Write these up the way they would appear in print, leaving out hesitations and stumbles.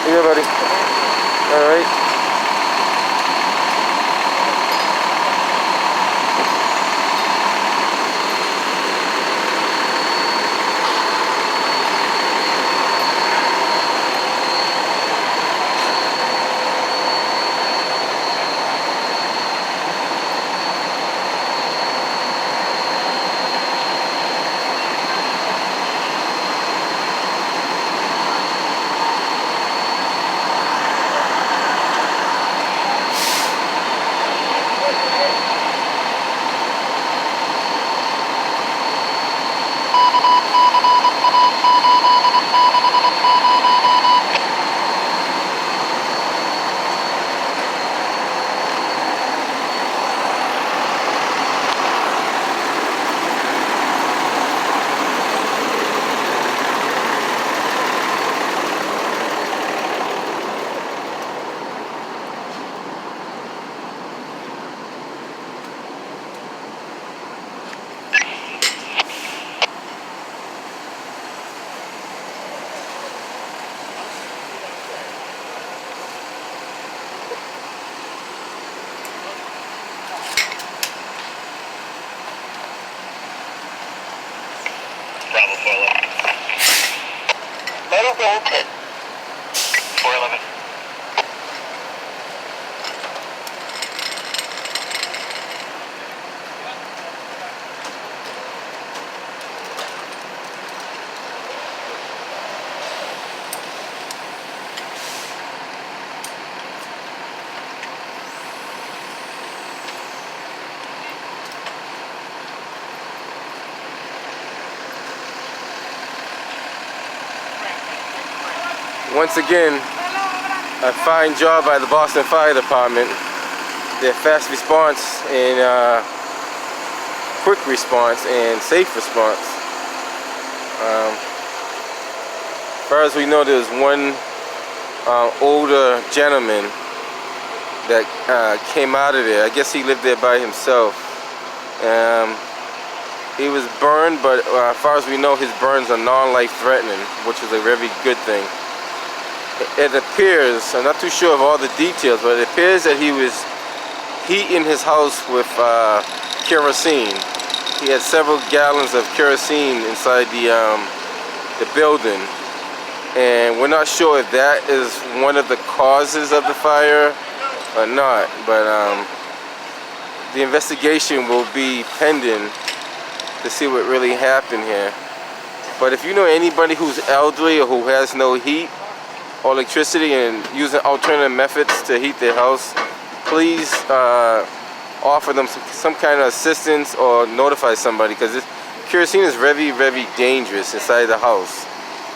Yeah, buddy. All right. Bravo 411. Let her go. 411. Once again, a fine job by the Boston Fire Department. Their fast response and quick response and safe response. As far as we know, there's one older gentleman that came out of there. I guess he lived there by himself. He was burned, but as far as we know, his burns are non-life threatening, which is a very good thing. It appears, I'm not too sure of all the details, but it appears that he was heating his house with kerosene. He had several gallons of kerosene inside the building, and we're not sure if that is one of the causes of the fire or not, but the investigation will be pending to see what really happened here. But if you know anybody who's elderly or who has no heat or electricity and using alternative methods to heat their house, please offer them some kind of assistance or notify somebody, because kerosene is very, very dangerous inside the house.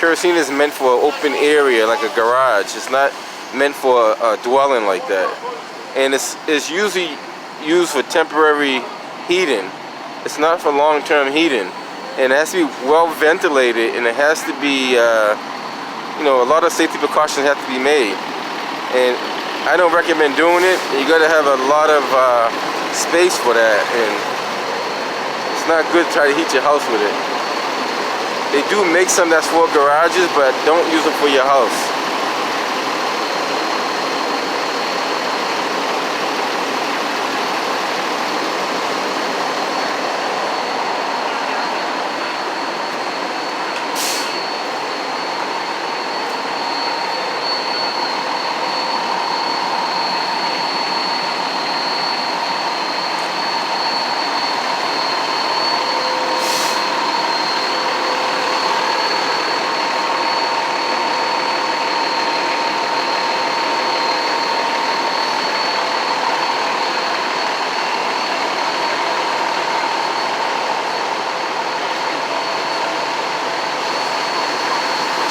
Kerosene is meant for an open area like a garage. It's not meant for a dwelling like that. And it's usually used for temporary heating. It's not for long-term heating. And it has to be well ventilated, and it has to be a lot of safety precautions have to be made, and I don't recommend doing it. You got to have a lot of space for that, and it's not good to try to heat your house with it. They do make some that's for garages, but don't use them for your house.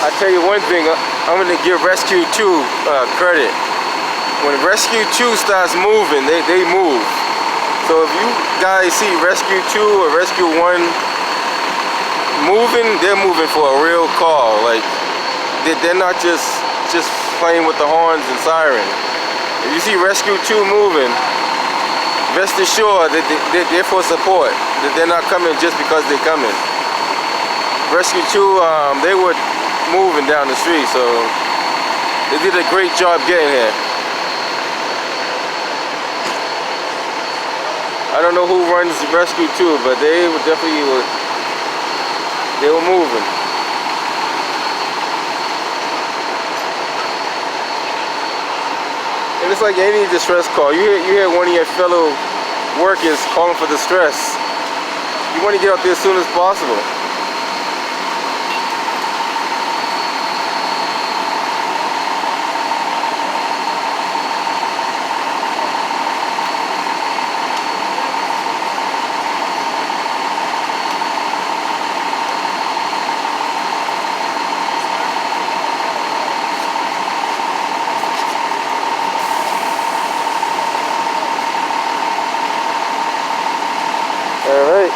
I tell you one thing, I'm gonna give Rescue 2 credit. When Rescue 2 starts moving, they move. So if you guys see Rescue 2 or Rescue 1 moving, they're moving for a real call. Like they're not just playing with the horns and siren. If you see Rescue 2 moving, rest assured that they're for support. That they're not coming just because they're coming. Rescue 2, they were moving down the street, so they did a great job getting here. I don't know who runs Rescue 2, but they were definitely moving. And it's like any distress call. You hear one of your fellow workers calling for distress. You want to get out there as soon as possible. Alright.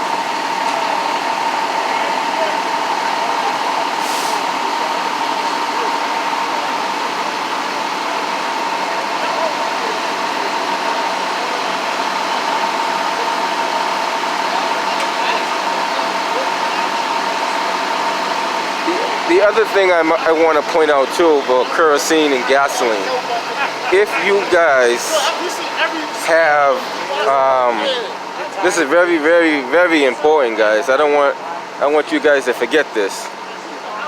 The other thing I want to point out too about kerosene and gasoline. If you guys have this is very, very, very important, guys. I want you guys to forget this.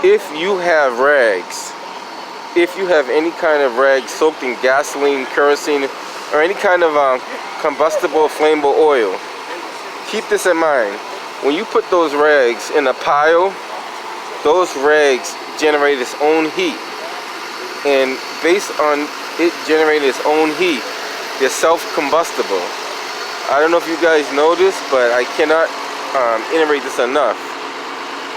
If you have rags, if you have any kind of rags soaked in gasoline, kerosene, or any kind of combustible, flammable oil, keep this in mind. When you put those rags in a pile, those rags generate its own heat. And based on it generating its own heat, they're self-combustible. I don't know if you guys know this, but I cannot iterate this enough.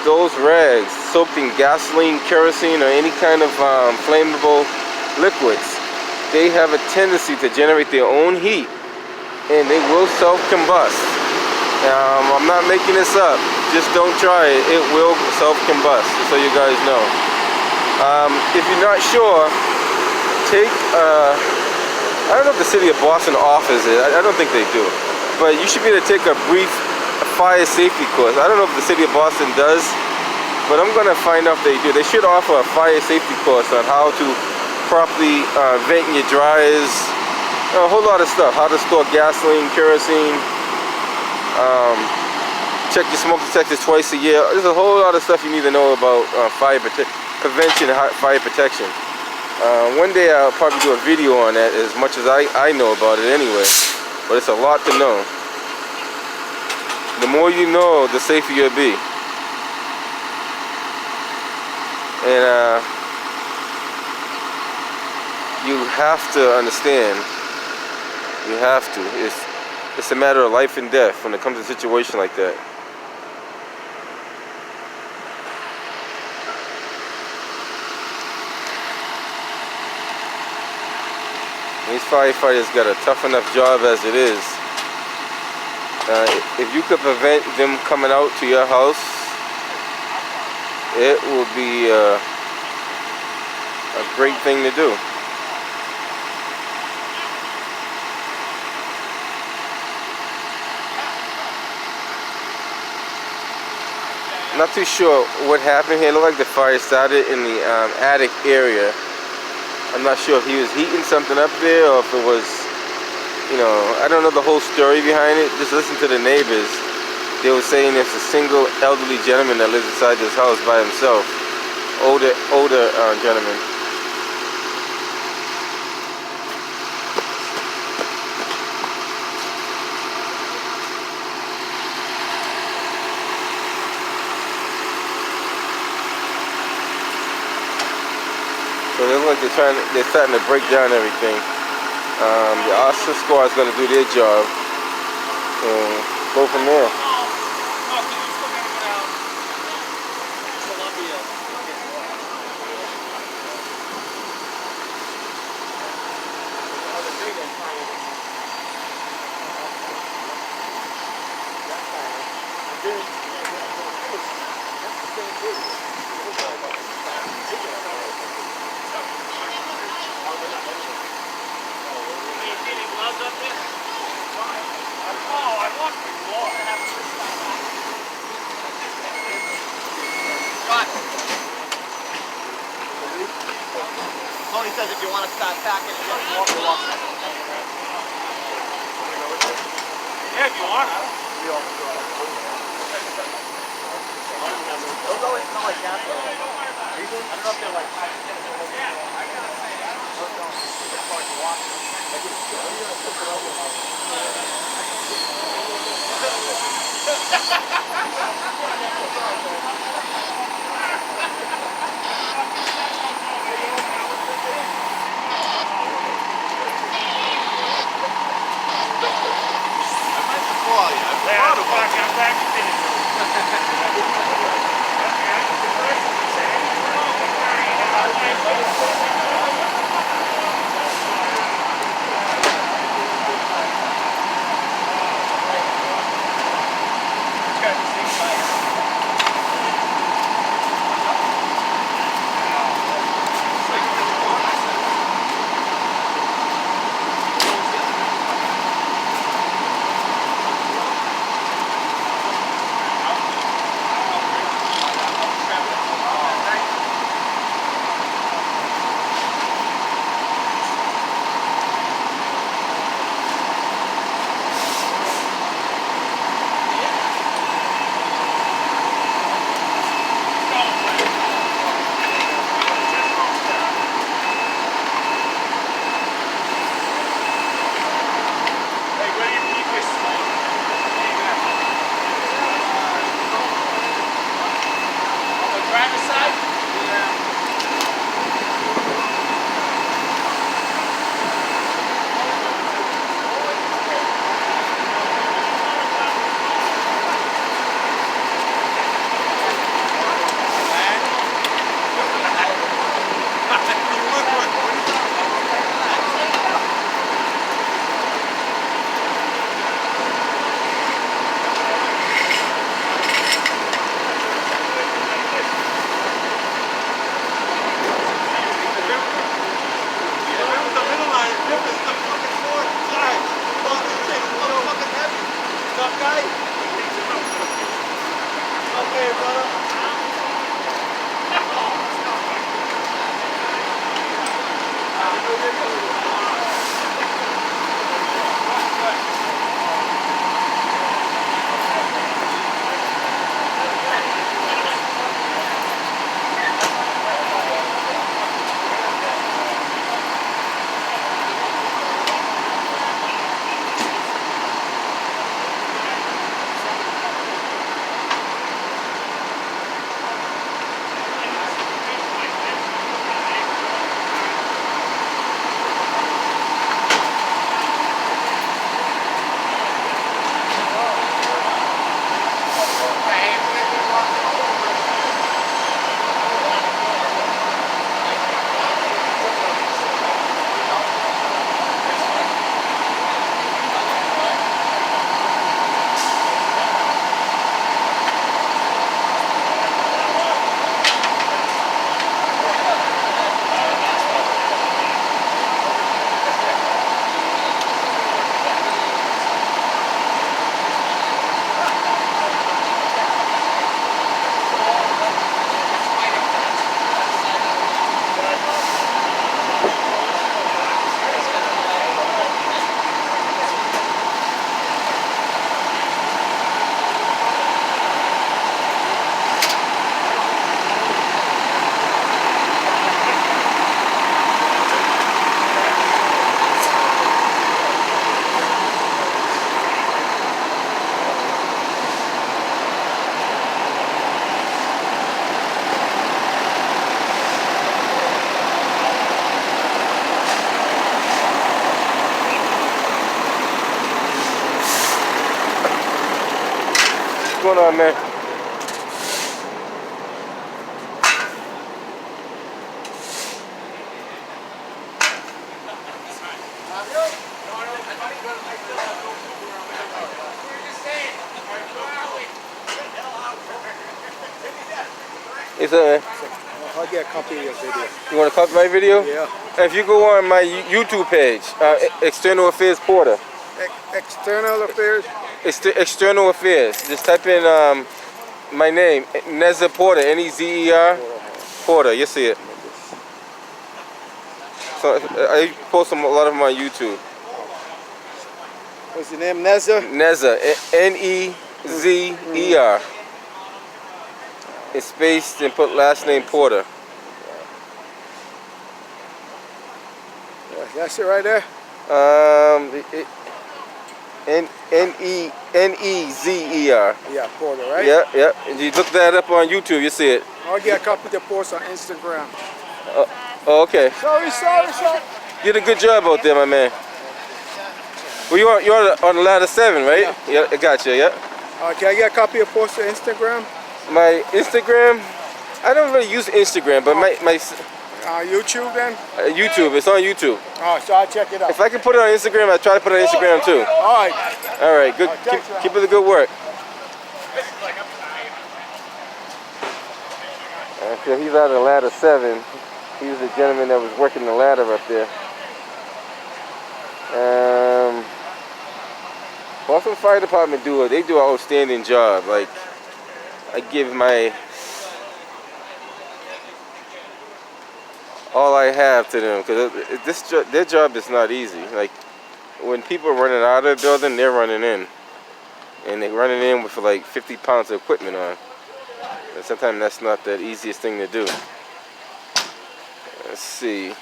Those rags soaked in gasoline, kerosene, or any kind of flammable liquids, they have a tendency to generate their own heat, and they will self-combust. I'm not making this up. Just don't try it. It will self-combust, just so you guys know. If you're not sure, take I don't know if the city of Boston offers it. I don't think they do. But you should be able to take a brief fire safety course. I don't know if the city of Boston does, but I'm going to find out if they do. They should offer a fire safety course on how to properly vent your dryers. A whole lot of stuff. How to store gasoline, kerosene. Check your smoke detectors twice a year. There's a whole lot of stuff you need to know about prevention and fire protection. One day I'll probably do a video on that, as much as I know about it anyway. But it's a lot to know. The more you know, the safer you'll be. And you have to understand. You have to. It's a matter of life and death when it comes to a situation like that. These firefighters got a tough enough job as it is. If you could prevent them coming out to your house, it will be a great thing to do. I'm not too sure what happened here. It looked like the fire started in the attic area. I'm not sure if he was heating something up there or if it was, you know, I don't know the whole story behind it. Just listen to the neighbors. They were saying it's a single elderly gentleman that lives inside this house by himself. Older gentleman. So they look like they're starting to break down everything. The Oscar squad is going to do their job and go from there. Tony says if you want to start packing and getting more, we'll walk. Yeah, if you want. Those always smell like gas. I don't know if they're like. What's going on, man? It's a. I'll get a copy of your video. You want to copy my video? Yeah. If you go on my YouTube page, External Affairs Porter. External affairs. External Affairs. Just type in my name, Nezer Porter, N-E-Z-E-R, Porter. You see it. So I post a lot of them on YouTube. What's your name? Nezer? Nezer, N-E-Z-E-R. It's spaced and put last name Porter. Yeah, that's it right there. N-E-Z-E-R. Yeah, Porter, right? Yeah. And you look that up on YouTube, you see it. I'll get a copy of the post on Instagram. Oh, okay. Sorry. You did a good job out there, my man. Well, you're on the ladder 7, right? Yeah, I got you, yeah. Can I get a copy of post on Instagram? My Instagram, I don't really use Instagram, but my YouTube then? YouTube, it's on YouTube. Oh, so I'll check it out. If I can put it on Instagram, I try to put it on Instagram too. All right. All right, good. Keep up the good work. So he's out of ladder 7. He was the gentleman that was working the ladder up there. Boston Fire Department they do an outstanding job. Like, I give all I have to them, because their job is not easy. Like, when people are running out of the building, they're running in, and they're running in with like 50 pounds of equipment on. And sometimes that's not the easiest thing to do. Let's see.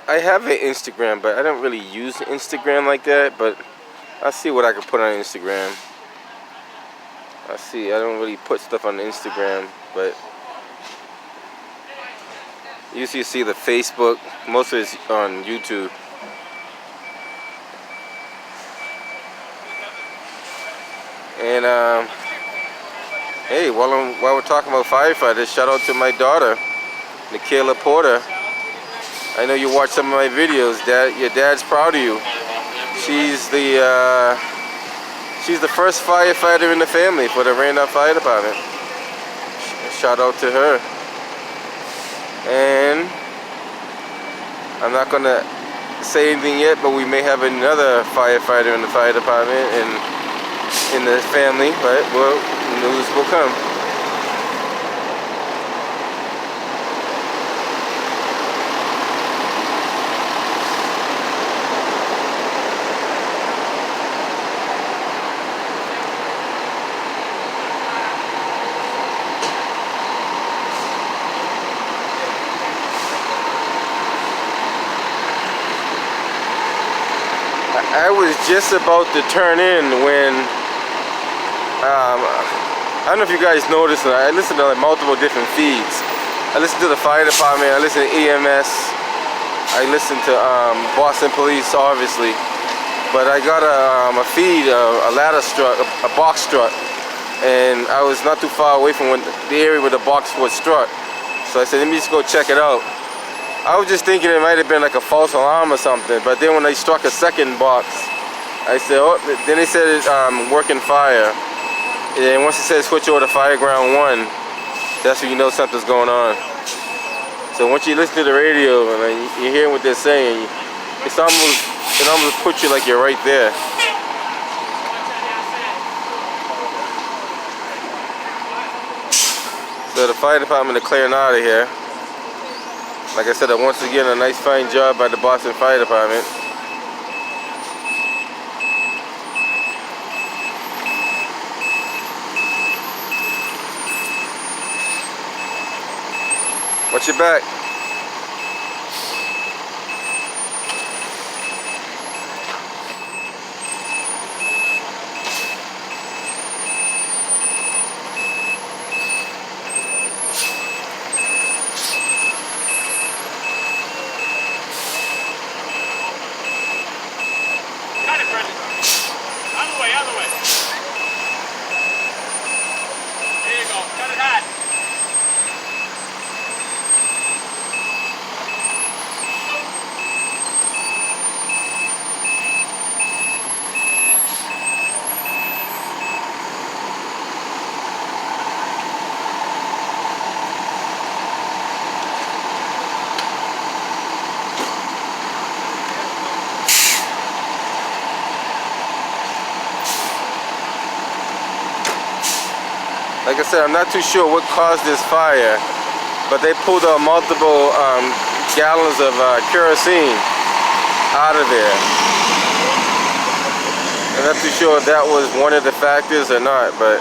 I have an Instagram, but I don't really use Instagram like that, but I'll see what I can put on Instagram. I don't really put stuff on Instagram, but usually you see the Facebook, most of it's on YouTube. And hey, while we're talking about firefighters, shout out to my daughter, Nikayla Porter. I know you watch some of my videos. Your dad's proud of you. She's the first firefighter in the family for the Randolph Fire Department. Shout out to her. And I'm not gonna say anything yet, but we may have another firefighter in the fire department and in the family, but news will come. I was just about to turn in when I don't know if you guys noticed, I listen to like multiple different feeds. I listen to the fire department, I listen to EMS, I listen to Boston Police, obviously. But I got a feed, a ladder struck, a box struck, and I was not too far away from the area where the box was struck. So I said, let me just go check it out. I was just thinking it might have been like a false alarm or something, but then when they struck a second box, I said, oh, then they said it's working fire. And once it says switch over to fire ground 1, that's when you know something's going on. So once you listen to the radio and you hear what they're saying, it almost puts you like you're right there. So the fire department are clearing out of here. Like I said, once again, a nice fine job by the Boston Fire Department. Watch your back. Other way. There you go. Cut it hot. Like I said, I'm not too sure what caused this fire, but they pulled out multiple gallons of kerosene out of there. I'm not too sure if that was one of the factors or not, but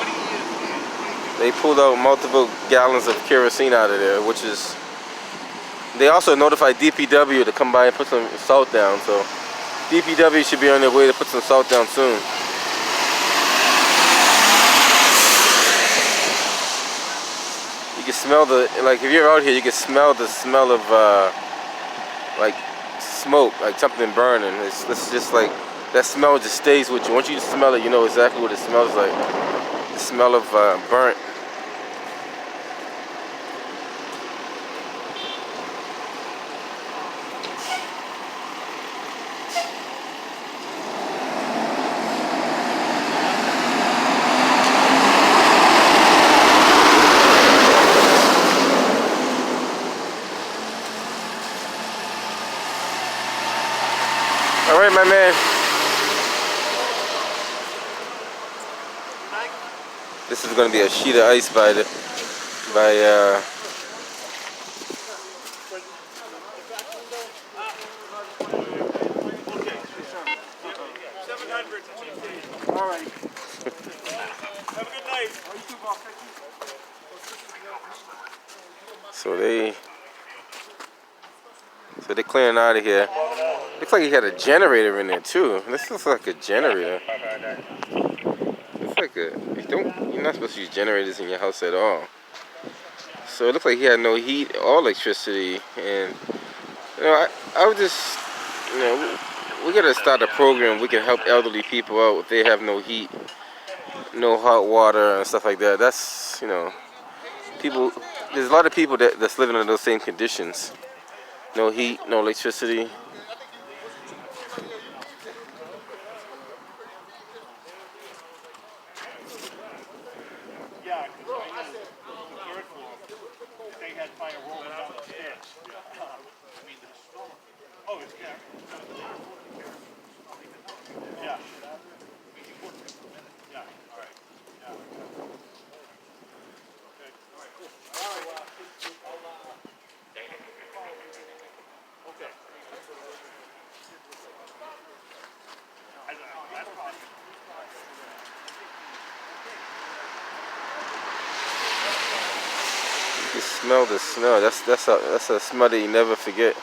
they pulled out multiple gallons of kerosene out of there, which is... They also notified DPW to come by and put some salt down, so DPW should be on their way to put some salt down soon. You can smell the, like if you're out here, you can smell the smell of like smoke, like something burning. It's just like, that smell just stays with you. Once you smell it, you know exactly what it smells like. The smell of burnt. All right, my man. This is going to be a sheet of ice by All right. Have a good night. So they're clearing out of here. Looks like he had a generator in there too. This looks like a generator. It's like you're not supposed to use generators in your house at all. So it looks like he had no heat or electricity, and you know, I would just, you know, we gotta start a program. We can help elderly people out if they have no heat, no hot water and stuff like that. That's, you know, people. There's a lot of people that's living in those same conditions. No heat, no electricity. Yeah, because I know the third floor, they had fire rolling down the stairs. I mean, oh, it's there. Yeah. Yeah, all right. Yeah. Okay. All right. Okay. You smell the smell. That's a smell that you never forget.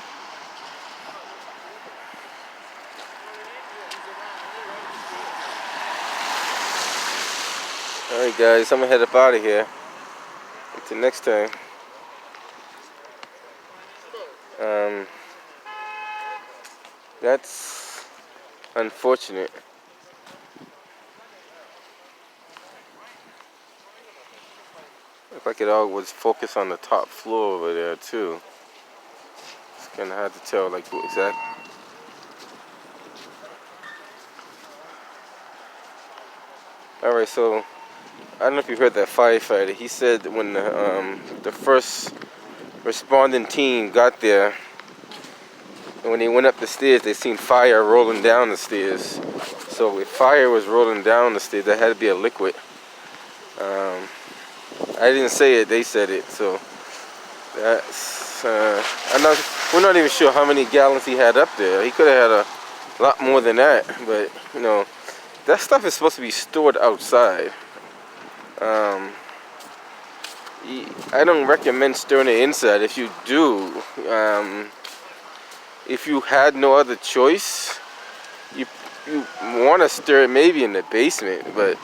All right, guys, I'm gonna head up out of here. Until next time. That's unfortunate. Looked like it all was focused on the top floor over there too. It's kind of hard to tell like exactly. All right, so I don't know if you heard that firefighter. He said that when the first responding team got there, and when they went up the stairs, they seen fire rolling down the stairs. So if fire was rolling down the stairs, that had to be a liquid. I didn't say it; they said it. So that's we're not even sure how many gallons he had up there. He could have had a lot more than that, but you know, that stuff is supposed to be stored outside. I don't recommend storing it inside. If you do, if you had no other choice, you want to stir it maybe in the basement, but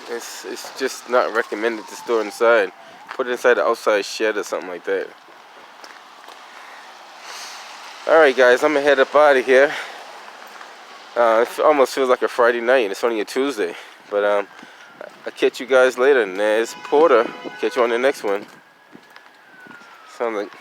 it's just not recommended to store inside. Put it inside the outside shed or something like that. Alright guys, I'm gonna head up out of here. It almost feels like a Friday night and it's only a Tuesday. But I'll catch you guys later. And there's Porter. Catch you on the next one. Sounds like